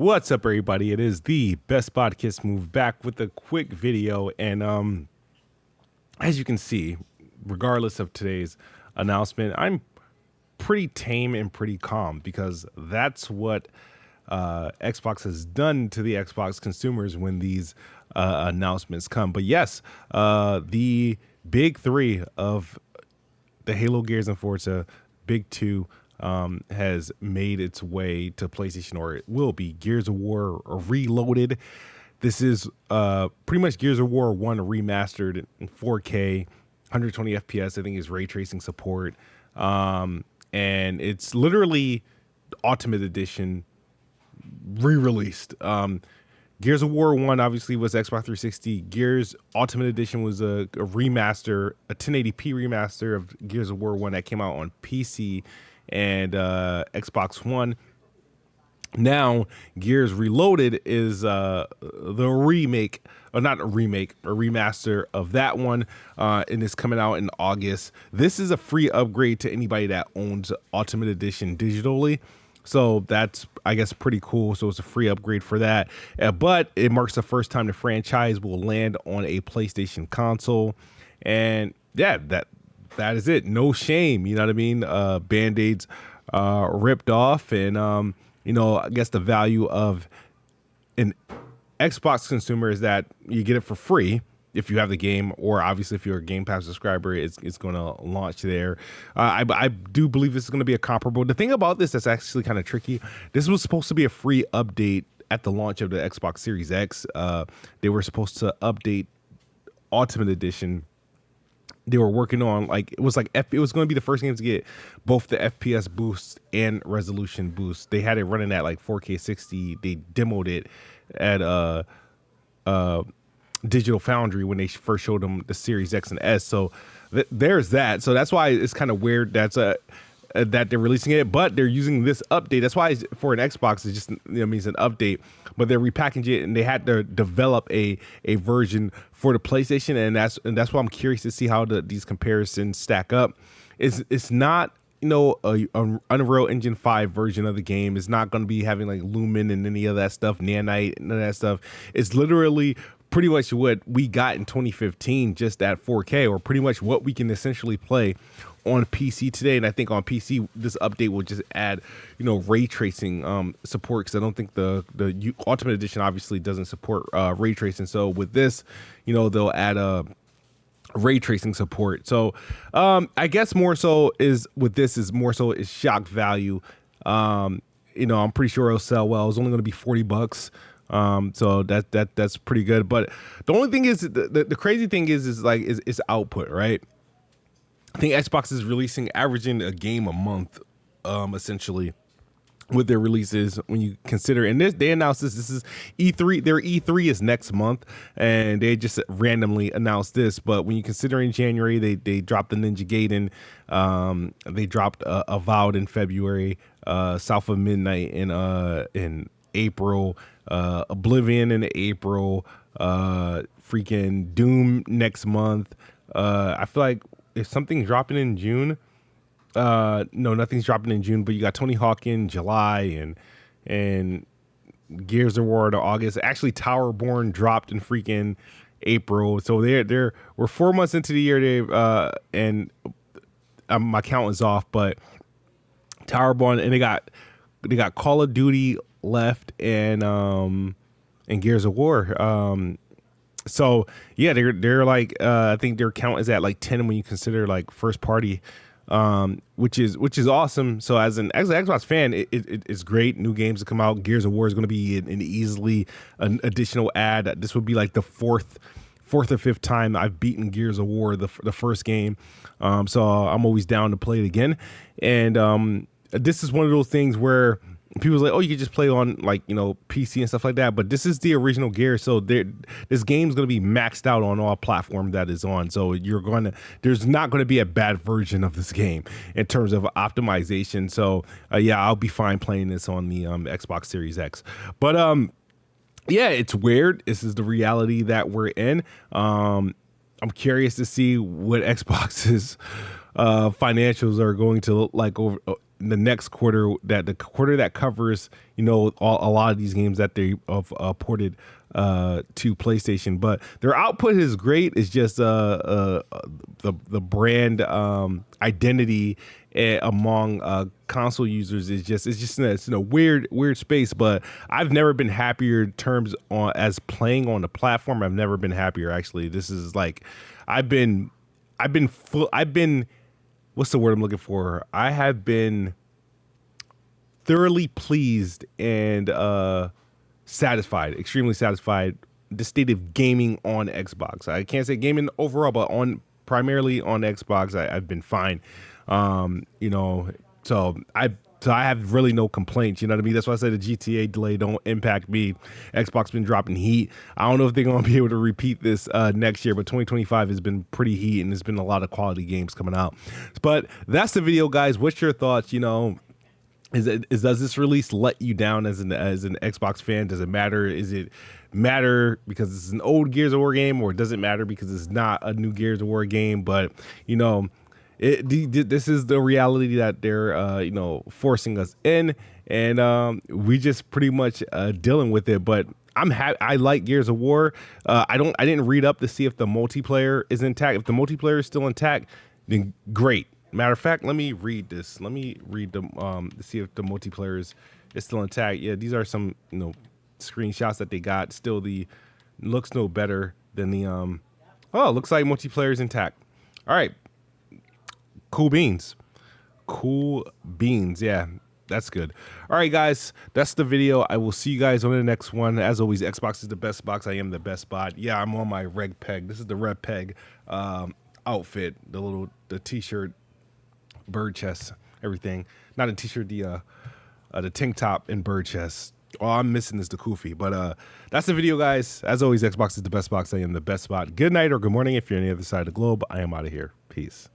What's up, everybody? It is the Best Podcast Move back with a quick video. And as you can see, regardless of today's announcement, I'm pretty tame and pretty calm because that's what Xbox has done to the Xbox consumers when these announcements come. But yes, the big three of the Halo, Gears, and Forza, big two, has made its way to PlayStation, or it will be. Gears of War Reloaded. This is pretty much Gears of War 1 remastered in 4K, 120 FPS. I think is ray tracing support, and it's literally Ultimate Edition re-released. Gears of War 1 obviously was Xbox 360. Gears Ultimate Edition was a remaster, a 1080p remaster of Gears of War 1 that came out on PC and Xbox One. Now, Gears Reloaded is the remake, or not a remake, a remaster of that one, and it's coming out in August. This is a free upgrade to anybody that owns Ultimate Edition digitally. So that's, I guess, pretty cool. So it's a free upgrade for that. But it marks the first time the franchise will land on a PlayStation console. And yeah, that is it. No shame. You know what I mean? Band-Aids ripped off. And, I guess the value of an Xbox consumer is that you get it for free if you have the game, or obviously if you're a Game Pass subscriber, it's going to launch there. I do believe this is going to be a comparable. The thing about this that's actually kind of tricky, this was supposed to be a free update at the launch of the Xbox Series X. They were supposed to update Ultimate Edition. They were working on it was going to be the first game to get both the FPS boost and resolution boost. They had it running at 4K 60. They demoed it at Digital Foundry when they first showed them the Series X and S. So there's that. So that's why it's kind of weird that they're releasing it, but they're using this update. That's why for an Xbox, it just means an update, but they're repackaging it, and they had to develop a version for the PlayStation, and that's why I'm curious to see how these comparisons stack up. It's not a Unreal Engine 5 version of the game. It's not going to be having Lumen and any of that stuff, Nanite and that stuff. It's literally pretty much what we got in 2015, just at 4K, or pretty much what we can essentially play on PC today. And I think on PC, this update will just add, ray tracing support, because I don't think the Ultimate Edition obviously doesn't support ray tracing. So with this, they'll add ray tracing support. So I guess more so is with this is shock value. I'm pretty sure it'll sell well. It's only going to be $40. So that's pretty good. But the only thing is the crazy thing is output, right? I think Xbox is averaging a game a month, essentially, with their releases. When you consider, and they announced this is E3. Their E3 is next month, and they just randomly announced this. But when you consider in January, they dropped the Ninja Gaiden, they dropped Avowed in February, South of Midnight in April, Oblivion in April, freaking Doom next month. I feel like if something's dropping in June, no, nothing's dropping in June, but you got Tony Hawk in July, and Gears of War to August. Actually, Towerborn dropped in freaking April. So we're 4 months into the year. And my count is off, but Towerborn, and they got Call of Duty left, and Gears of War. So yeah, they're I think their count is at 10 when you consider first party, which is awesome. So as an Xbox fan, it's great. New games to come out. Gears of War is going to be an additional add. This would be the fourth or fifth time I've beaten Gears of War, the first game. So I'm always down to play it again. And this is one of those things where people's you could just play on PC and stuff like that, but this is the original Gears, so this game's going to be maxed out on all platforms that is on. So there's not going to be a bad version of this game in terms of optimization. So yeah, I'll be fine playing this on the Xbox Series X. But yeah, it's weird. This is the reality that we're in. I'm curious to see what Xbox's financials are going to look like the next quarter, that the quarter that covers, you know, a lot of these games that they have ported to PlayStation. But their output is great. It's just the brand identity among console users is just it's in a weird space. But I've never been happier in terms on as playing on the platform. I've never been happier, actually. This is like I've been what's the word I'm looking for? I have been thoroughly pleased and satisfied, extremely satisfied. The state of gaming on Xbox. I can't say gaming overall, but primarily on Xbox, I've been fine. You know, so I have really no complaints. You know what I mean? That's why I said the GTA delay don't impact me. Xbox been dropping heat. I don't know if they're going to be able to repeat this next year, but 2025 has been pretty heat, and there's been a lot of quality games coming out. But that's the video, guys. What's your thoughts? You know, does this release let you down as an Xbox fan? Does it matter? Is it matter because it's an old Gears of War game, or does it matter because it's not a new Gears of War game? But you know, this is the reality that they're you know, forcing us in, and we just pretty much dealing with it. But I'm happy. I like Gears of War. I didn't read up to see if the multiplayer is intact. If the multiplayer is still intact, then great. Matter of fact, let me read this. Let me read the to see if the multiplayer is still intact. Yeah, these are some, you know, screenshots that they got. Still, the looks no better than the oh, looks like multiplayer is intact. All right. Cool beans. Cool beans. Yeah, that's good. All right, guys, that's the video. I will see you guys on the next one. As always, Xbox is the best box. I am the best bot. Yeah, I'm on my Reg Peg. This is the Red Peg outfit. The t-shirt, bird chest, everything. Not a t-shirt, the tank top and bird chest. All I'm missing is the kufi. But that's the video, guys. As always, Xbox is the best box. I am the best bot. Good night or good morning if you're on the other side of the globe. I am out of here. Peace.